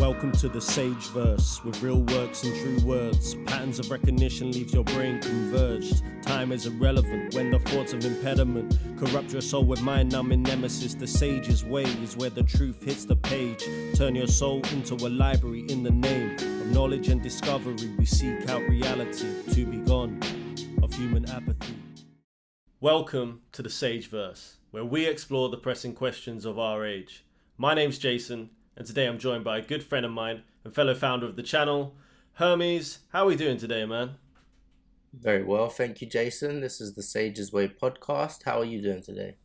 Welcome to the Sage Verse, with real works and true words. Patterns of recognition leave your brain converged. Time is irrelevant when the thoughts of impediment corrupt your soul with mind-numbing nemesis. The sage's way is where the truth hits the page. Turn your soul into a library in the name of knowledge and discovery. We seek out reality to be gone of human apathy. Welcome to the Sage Verse, where we explore the pressing questions of our age. My name's Jason, and today I'm joined by a good friend of mine and fellow founder of the channel, Hermes. How are we doing today, man? Very well, thank you, Jason. This is the Sage's Way podcast. How are you doing today?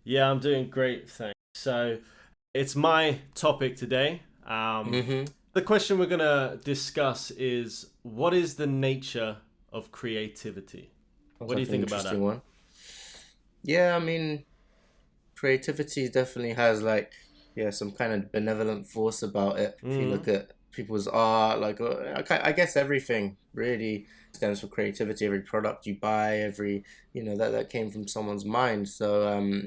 Yeah, I'm doing great, thanks. So, it's my topic today. The question we're going to discuss is, what is the nature of creativity? What do you think about that? One. Yeah, creativity definitely has some kind of benevolent force about it. If you look at people's art, I guess everything really stems from creativity. Every product you buy, that came from someone's mind. So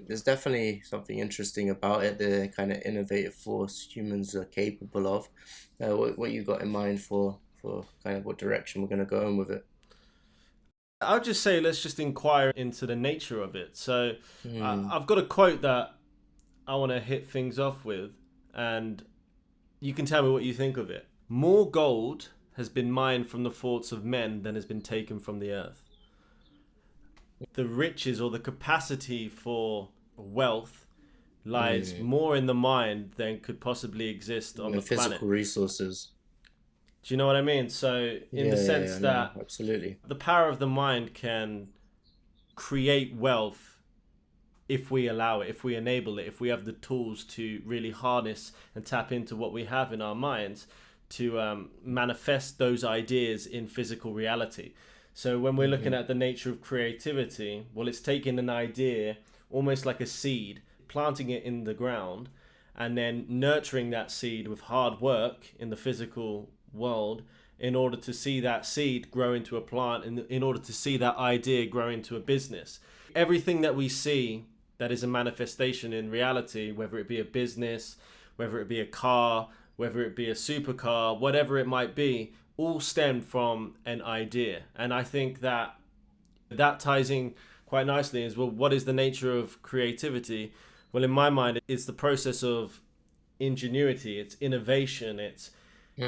there's definitely something interesting about it, the kind of innovative force humans are capable of. What you got in mind for kind of what direction we're going to go in with it? I would just say let's just inquire into the nature of it. So I've got a quote that I want to hit things off with, and you can tell me what you think of it. More gold has been mined from the thoughts of men than has been taken from the earth. The riches or the capacity for wealth lies more in the mind than could possibly exist on the planet. Physical resources. Do you know what I mean? So in the sense that absolutely, the power of the mind can create wealth if we allow it, if we enable it, if we have the tools to really harness and tap into what we have in our minds to manifest those ideas in physical reality. So when we're looking at the nature of creativity, well, it's taking an idea almost like a seed, planting it in the ground, and then nurturing that seed with hard work in the physical world in order to see that seed grow into a plant, and in order to see that idea grow into a business. Everything that we see that is a manifestation in reality, whether it be a business, whether it be a car, whether it be a supercar, whatever it might be, all stem from an idea. And I think that ties in quite nicely as well. What is the nature of creativity? Well, in my mind, it's the process of ingenuity, it's innovation, it's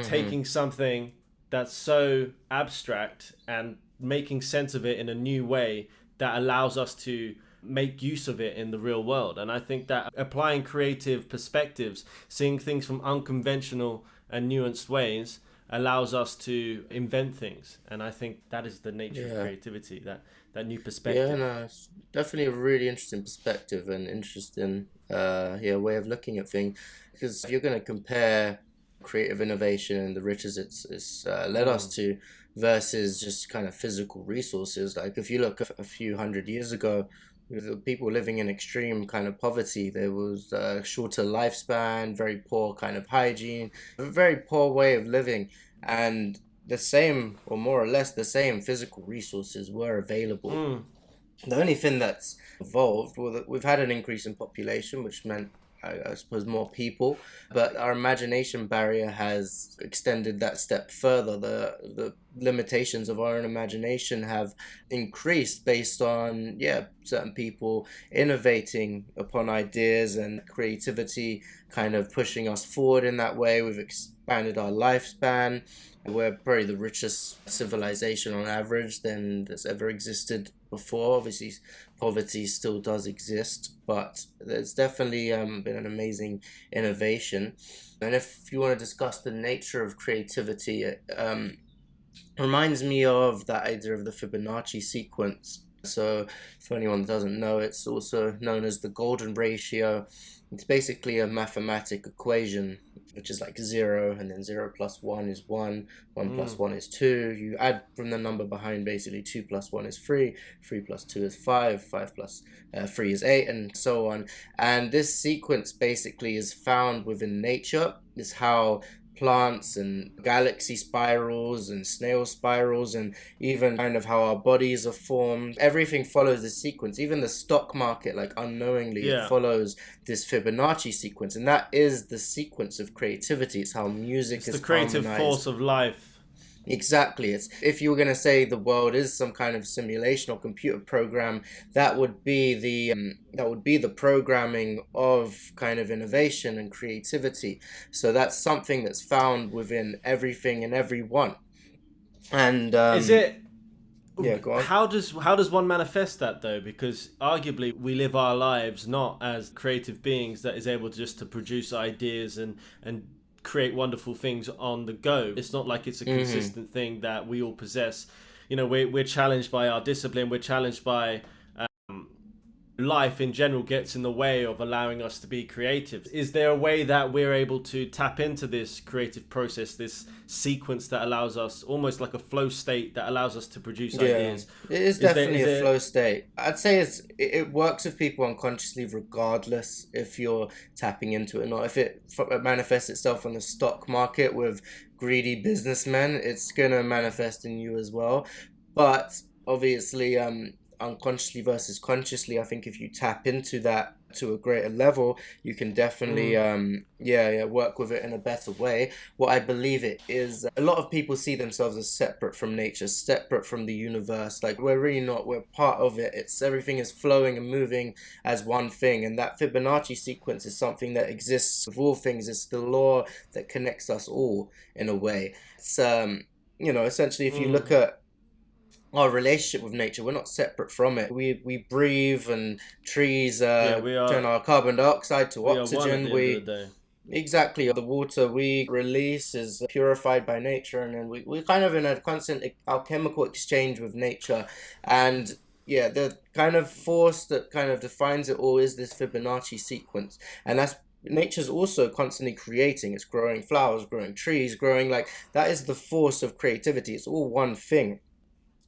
taking something that's so abstract and making sense of it in a new way that allows us to make use of it in the real world. And I think that applying creative perspectives, seeing things from unconventional and nuanced ways, allows us to invent things. And I think that is the nature of creativity, that new perspective. Yeah, no, it's definitely a really interesting perspective and interesting way of looking at things. Because if you're going to compare creative innovation and the riches it's led us to versus just kind of physical resources, like if you look a few hundred years ago, the people living in extreme kind of poverty, there was a shorter lifespan, very poor kind of hygiene, a very poor way of living, and the same, or more or less the same, physical resources were available. The only thing that's evolved, well, we've had an increase in population, which meant I suppose more people, but our imagination barrier has extended that step further. The limitations of our own imagination have increased based on certain people innovating upon ideas and creativity kind of pushing us forward in that way. We've expanded our lifespan. We're probably the richest civilization on average than that's ever existed before. Obviously, poverty still does exist, but there's definitely been an amazing innovation. And if you want to discuss the nature of creativity, it reminds me of that idea of the Fibonacci sequence. So for anyone that doesn't know, it's also known as the golden ratio. It's basically a mathematic equation, which is like 0, and then 0 plus 1 is 1, 1 plus 1 is 2. You add from the number behind, basically 2 plus 1 is 3, 3 plus 2 is 5, 5 plus 3 is 8, and so on. And this sequence basically is found within nature. It's how plants and galaxy spirals and snail spirals, and even kind of how our bodies are formed. Everything follows this sequence. Even the stock market, like unknowingly, it Yeah. follows this Fibonacci sequence, and that is the sequence of creativity. It's how music It's the is creative harmonized. force of life. Exactly. It's if you were going to say the world is some kind of simulation or computer program, that would be the programming of kind of innovation and creativity. So that's something that's found within everything and everyone. And Is it yeah, go on. how does one manifest that though? Because arguably we live our lives not as creative beings that is able just to produce ideas and create wonderful things on the go. It's not like it's a Hmm. consistent thing that we all possess. We're challenged by our discipline. We're challenged by life in general gets in the way of allowing us to be creative. Is there a way that we're able to tap into this creative process, this sequence that allows us, almost like a flow state that allows us to produce Yeah, ideas? it is Is there definitely is a there flow state. I'd say it works with people unconsciously, regardless if you're tapping into it or not. If it manifests itself on the stock market with greedy businessmen, it's gonna manifest in you as well. But obviously, unconsciously versus consciously, I think if you tap into that to a greater level, you can definitely, mm, yeah, work with it in a better way. What I believe it is, a lot of people see themselves as separate from nature, separate from the universe. Like we're really not, we're part of it. It's everything is flowing and moving as one thing. And that Fibonacci sequence is something that exists with all things. It's the law that connects us all in a way. It's essentially if you look mm, at our relationship with nature, we're not separate from it. We breathe, and trees yeah, turn our carbon dioxide to we are one at oxygen. the end of the We day. Exactly. The water we release is purified by nature, and then we're kind of in a constant alchemical exchange with nature. And yeah, the kind of force that kind of defines it all is this Fibonacci sequence. And that's nature's also constantly creating. It's growing flowers, growing trees, growing like that is the force of creativity. It's all one thing,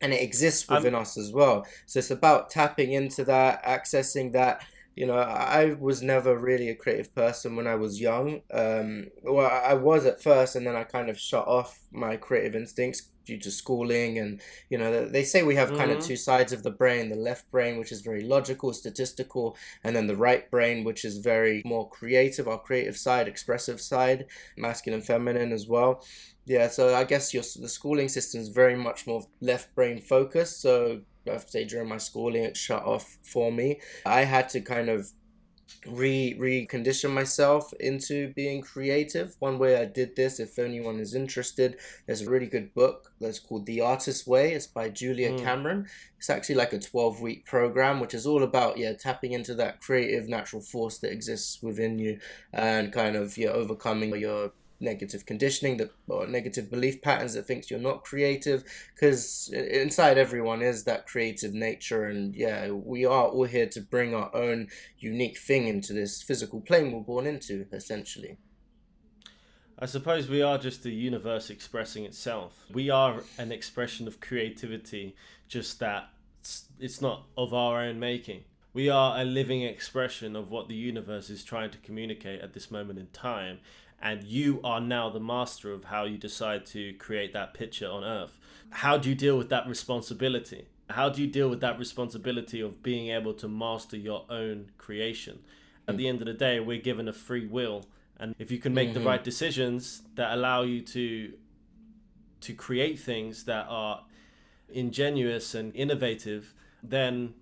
and it exists I'm within us as well. So it's about tapping into that, accessing that. I was never really a creative person when I was young. Well, I was at first, and then I kind of shut off my creative instincts due to schooling. And they say we have kind of mm, two sides of the brain: the left brain, which is very logical, statistical, and then the right brain, which is very more creative, our creative side, expressive side, masculine, feminine as well. Yeah, so I guess the schooling system is very much more left brain focused. So I have to say during my schooling, it shut off for me. I had to kind of recondition myself into being creative. One way I did this, if anyone is interested, there's a really good book that's called The Artist's Way. It's by Julia mm. Cameron. It's actually like a 12-week program, which is all about tapping into that creative natural force that exists within you, and kind of overcoming your negative conditioning that or negative belief patterns that thinks you're not creative, because inside everyone is that creative nature. And yeah, we are all here to bring our own unique thing into this physical plane we're born into, essentially. I suppose we are just the universe expressing itself. We are an expression of creativity, just that it's not of our own making. We are a living expression of what the universe is trying to communicate at this moment in time. And you are now the master of how you decide to create that picture on Earth. How do you deal with that responsibility? How do you deal with that responsibility of being able to master your own creation? At the end of the day, we're given a free will, and if you can make the Mm-hmm. right decisions that allow you to create things that are ingenuous and innovative, then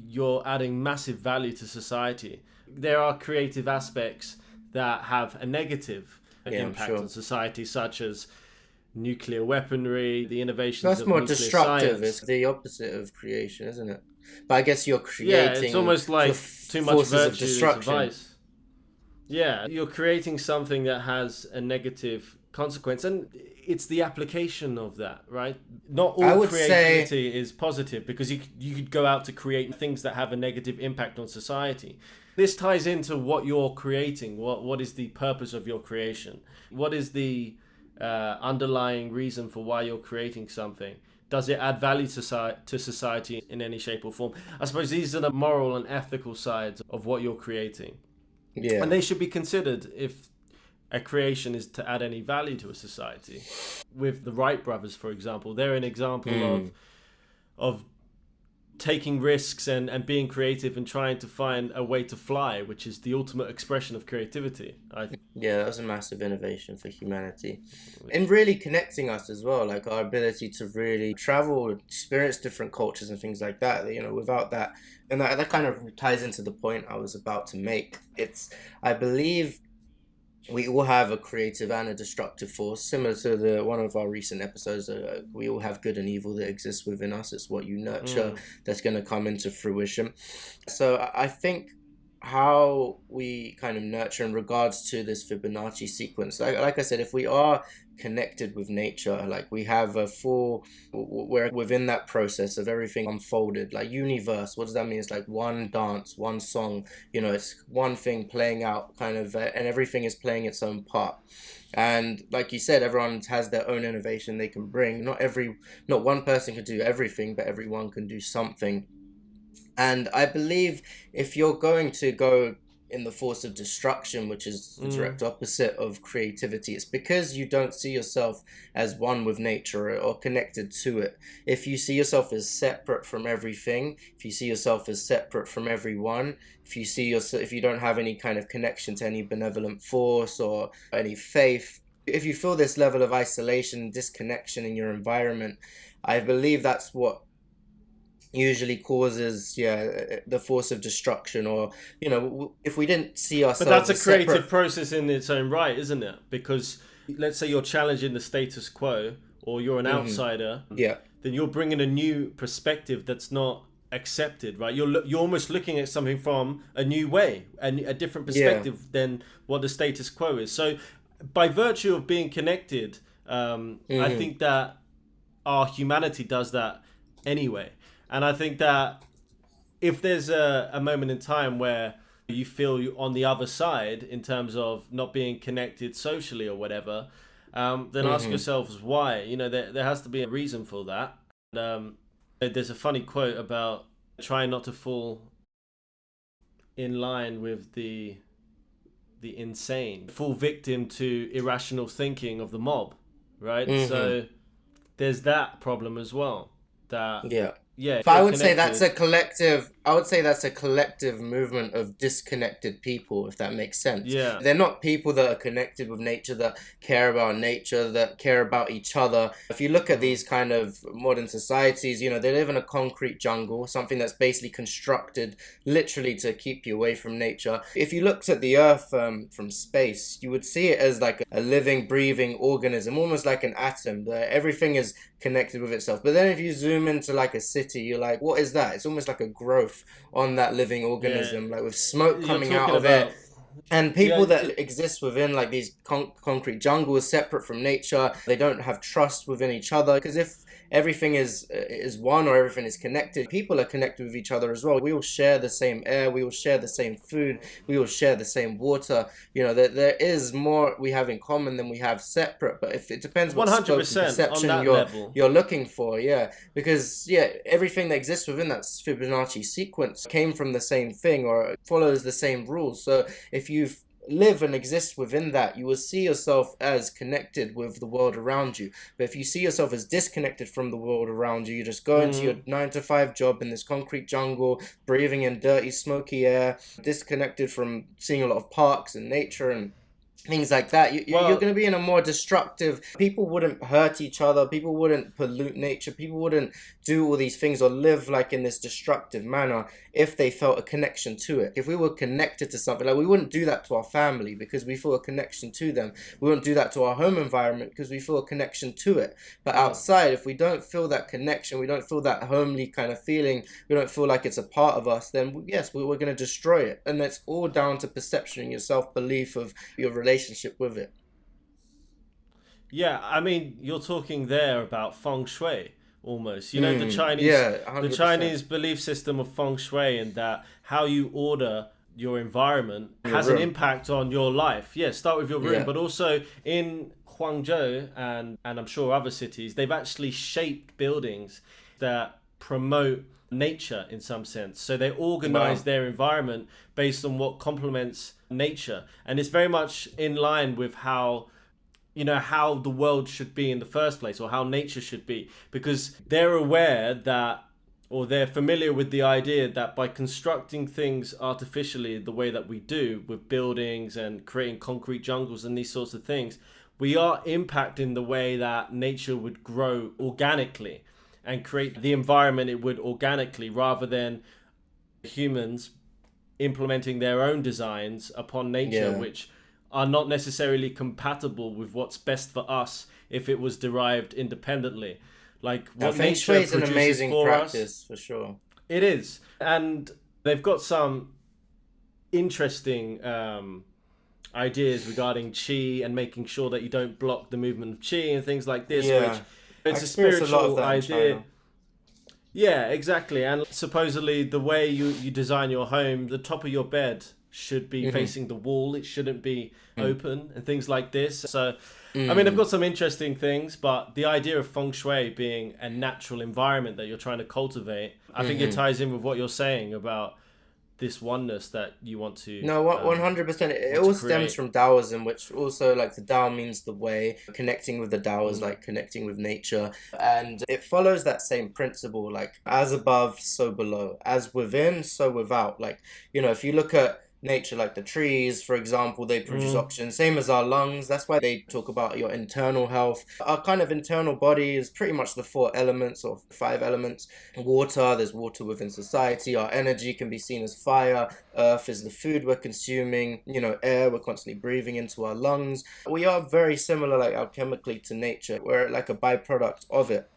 you're adding massive value to society. There are creative aspects that have a negative Yeah, I'm impact on sure. society, such as nuclear weaponry, the innovations That's of more nuclear destructive. It's science. the opposite of creation, isn't it? But I guess you're Yeah, it's creating almost for like too much forces of virtue is a destruction. vice. Yeah, you're creating something that has a negative consequence, and it's the application of that, right? Not I all would say, creativity is positive, because you could go out to create things that have a negative impact on society. This ties into what you're creating. What is the purpose of your creation? What is the underlying reason for why you're creating something? Does it add value to society in any shape or form? I suppose these are the moral and ethical sides of what you're creating, and yeah. they should be considered if a creation is to add any value to a society. With the Wright brothers, for example, they're an example of taking risks and being creative and trying to find a way to fly, which is the ultimate expression of creativity. Yeah, that was a massive innovation for humanity. And really connecting us as well, like our ability to really travel, experience different cultures and things like that. You know, without that, and that kind of ties into the point I was about to make. I believe we all have a creative and a destructive force, similar to the one of our recent episodes. We all have good and evil that exists within us. It's what you nurture that's going to come into fruition. So I think how we kind of nurture in regards to this Fibonacci sequence, like I said, if we are connected with nature, like we have we're within that process of everything unfolded, like universe. What does that mean? It's like one dance, one song, you know, it's one thing playing out kind of, and everything is playing its own part. And like you said, everyone has their own innovation they can bring. Not one person can do everything, but everyone can do something. And I believe if you're going to go in the force of destruction, which is the direct opposite of creativity, it's because you don't see yourself as one with nature or connected to it. If you see yourself as separate from everything, if you see yourself as separate from everyone, if you don't have any kind of connection to any benevolent force or any faith, if you feel this level of isolation, disconnection in your environment, I believe that's what usually causes the force of destruction. Or, you know, if we didn't see ourselves, but that's a creative process in its own right, isn't it? Because let's say you're challenging the status quo, or you're an outsider, then you're bringing a new perspective that's not accepted, right? You're almost looking at something from a new way and a different perspective than what the status quo is. So by virtue of being connected, I think that our humanity does that anyway. And I think that if there's a moment in time where you feel you're on the other side in terms of not being connected socially or whatever, then ask yourselves why. You know, there has to be a reason for that. There's a funny quote about trying not to fall in line with the insane, fall victim to irrational thinking of the mob, right? So there's that problem as well. But I would say that's a collective. I would say that's a collective movement of disconnected people, if that makes sense. Yeah. They're not people that are connected with nature, that care about nature, that care about each other. If you look at these kind of modern societies, you know, they live in a concrete jungle, something that's basically constructed literally to keep you away from nature. If you looked at the Earth from space, you would see it as like a living, breathing organism, almost like an atom. Everything is connected with itself. But then if you zoom into like a city, you're like, what is that? It's almost like a growth on that living organism, like with smoke coming out of it. And people that exist within like these concrete jungles, separate from nature, they don't have trust within each other. Because if everything is one, or everything is connected, people are connected with each other as well. We all share the same air, we all share the same food, we all share the same water. You know, there is more we have in common than we have separate. But if it depends what scope and perception you're looking for, because everything that exists within that Fibonacci sequence came from the same thing or follows the same rules. So if you live and exist within that, you will see yourself as connected with the world around you. But if you see yourself as disconnected from the world around you, you just go into your 9-to-5 job in this concrete jungle, breathing in dirty, smoky air, disconnected from seeing a lot of parks and nature and things like that, you're going to be in a more destructive. People wouldn't hurt each other, people wouldn't pollute nature, people wouldn't do all these things or live like in this destructive manner if they felt a connection to it. If we were connected to something, like we wouldn't do that to our family because we feel a connection to them. We wouldn't do that to our home environment because we feel a connection to it. But outside, if we don't feel that connection, we don't feel that homely kind of feeling, we don't feel like it's a part of us, then yes, we're going to destroy it. And that's all down to perception and your self-belief of your relationship with it. Yeah, I mean, you're talking there about Feng Shui almost. You know, the Chinese belief system of Feng Shui, and that how you order your environment has an impact on your life. Yeah, start with your room, but also in Guangzhou and I'm sure other cities, they've actually shaped buildings that promote nature in some sense. So they organize Wow. their environment based on what complements nature. And it's very much in line with how, how the world should be in the first place, or how nature should be, because they're aware that, or they're familiar with the idea that by constructing things artificially the way that we do with buildings and creating concrete jungles and these sorts of things, we are impacting the way that nature would grow organically and create the environment it would organically, rather than humans implementing their own designs upon nature, Yeah. which are not necessarily compatible with what's best for us if it was derived independently. Like Now, what Feng Shui nature is an produces amazing for us, practice for sure. it is. And they've got some interesting ideas regarding chi and making sure that you don't block the movement of chi and things like this, which Yeah. I it's a experienced a lot of spiritual that in idea. China. Yeah, exactly. And supposedly the way you design your home, the top of your bed should be Hmm. facing the wall. It shouldn't be open and things like this. So, I mean, I've Mm. got some interesting things, but the idea of feng shui being a natural environment that you're trying to cultivate, I think it Hmm. ties in with what you're saying about this oneness that you No, 100%. It want to all stems create. from Taoism, which also like the Tao means the way. Connecting with the Tao is Mm, like connecting with nature, and it follows that same principle, like as above, so below, as within, so without. Like if you look at nature, like the trees, for example, they produce mm, oxygen, same as our lungs. That's why they talk about your internal health. Our kind of internal body is pretty much the four elements or five elements. Water, there's water within society. Our energy can be seen as fire. Earth is the food we're consuming. Air we're constantly breathing into our lungs. We are very similar, like alchemically, to nature. We're like a byproduct of it.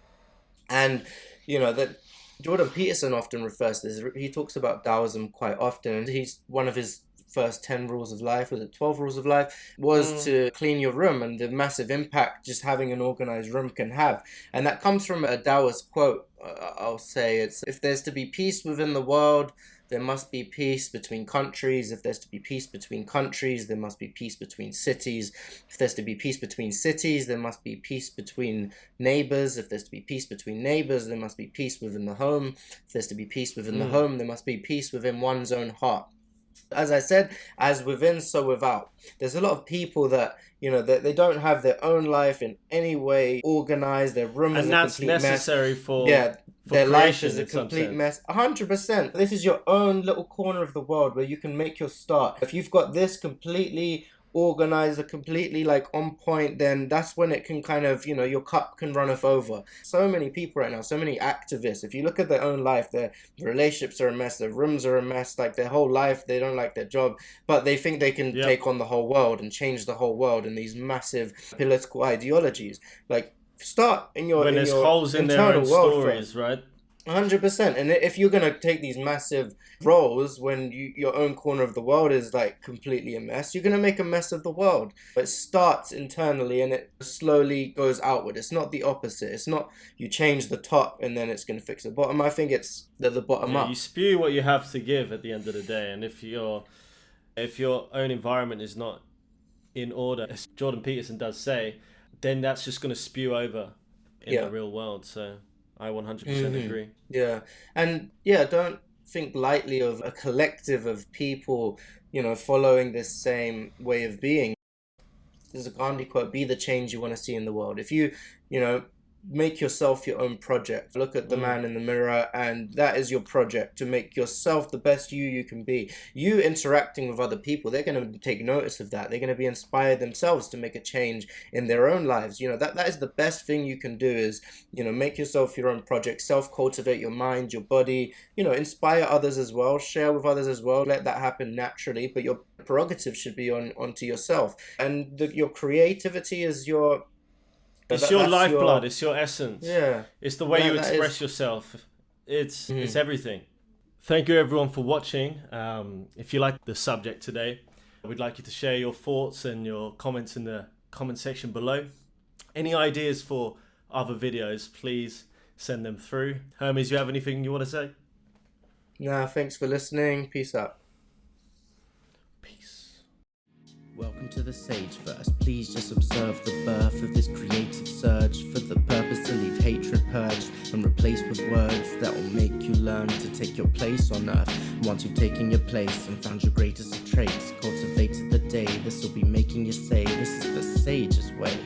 And that Jordan Peterson often refers to this. He talks about Taoism quite often, and he's one of his first 10 rules of life, was it 12 rules of life, was mm. to clean your room, and the massive impact just having an organized room can have. And that comes from a Taoist quote. I'll say it's, if there's to be peace within the world, there must be peace between countries. If there's to be peace between countries, there must be peace between cities. If there's to be peace between cities, there must be peace between neighbors. If there's to be peace between neighbors, there must be peace within the home. If there's to be peace within the Mm. home, there must be peace within one's own heart. As I said, as within, so without. There's a lot of people that, they don't have their own life in any way organized. Their room is And a that's complete mess. necessary for Yeah, their life is creation a in some complete sense. mess. 100%. This is your own little corner of the world where you can make your start. If you've got this completely organized, completely like on point, then that's when it can kind of, your cup can run off over. So many people right now, so many activists, if you look at their own life, their relationships are a mess, their rooms are a mess, like their whole life, they don't like their job, but they think they can Yep. take on the whole world and change the whole world in these massive political ideologies. Like, start in your When in there's your holes in their own internal world first. stories, right? 100%. And if you're gonna take these massive roles when your own corner of the world is like completely a mess, you're gonna make a mess of the world. It starts internally and it slowly goes outward. It's not the opposite. It's not you change the top and then it's gonna fix the bottom. I think it's the bottom Yeah, you up. spew what you have to give at the end of the day, and if your own environment is not in order, as Jordan Peterson does say, then that's just going to spew over in the Yeah. real world. So I 100% Hmm. agree. Yeah. And yeah, don't think lightly of a collective of people, following this same way of being. There's a Gandhi quote: be the change you want to see in the world. If you know, make yourself your own project. Look at the Mm. man in the mirror, and that is your project to make yourself the best you can be. You interacting with other people, they're going to take notice of that. They're going to be inspired themselves to make a change in their own lives. That is the best thing you can do is, make yourself your own project, self-cultivate your mind, your body, inspire others as well, share with others as well. Let that happen naturally, but your prerogative should be onto yourself. And your creativity is your It's your that's lifeblood. your It's your essence. yeah. It's the way you That is. express yourself. It's Mhm. everything. Thank you everyone for watching. If you like the subject today, we'd like you to share your thoughts and your comments in the comment section below. Any ideas for other videos, please send them through. Hermes, you have anything you want to say? Nah, thanks for listening. Peace out. Peace. Welcome to the Sage Verse. Please just observe the birth of this creative surge for the purpose to leave hatred purged and replaced with words that will make you learn to take your place on earth. And once you've taken your place and found your greatest of traits, cultivated the day, this will be making you say, this is the sage's way.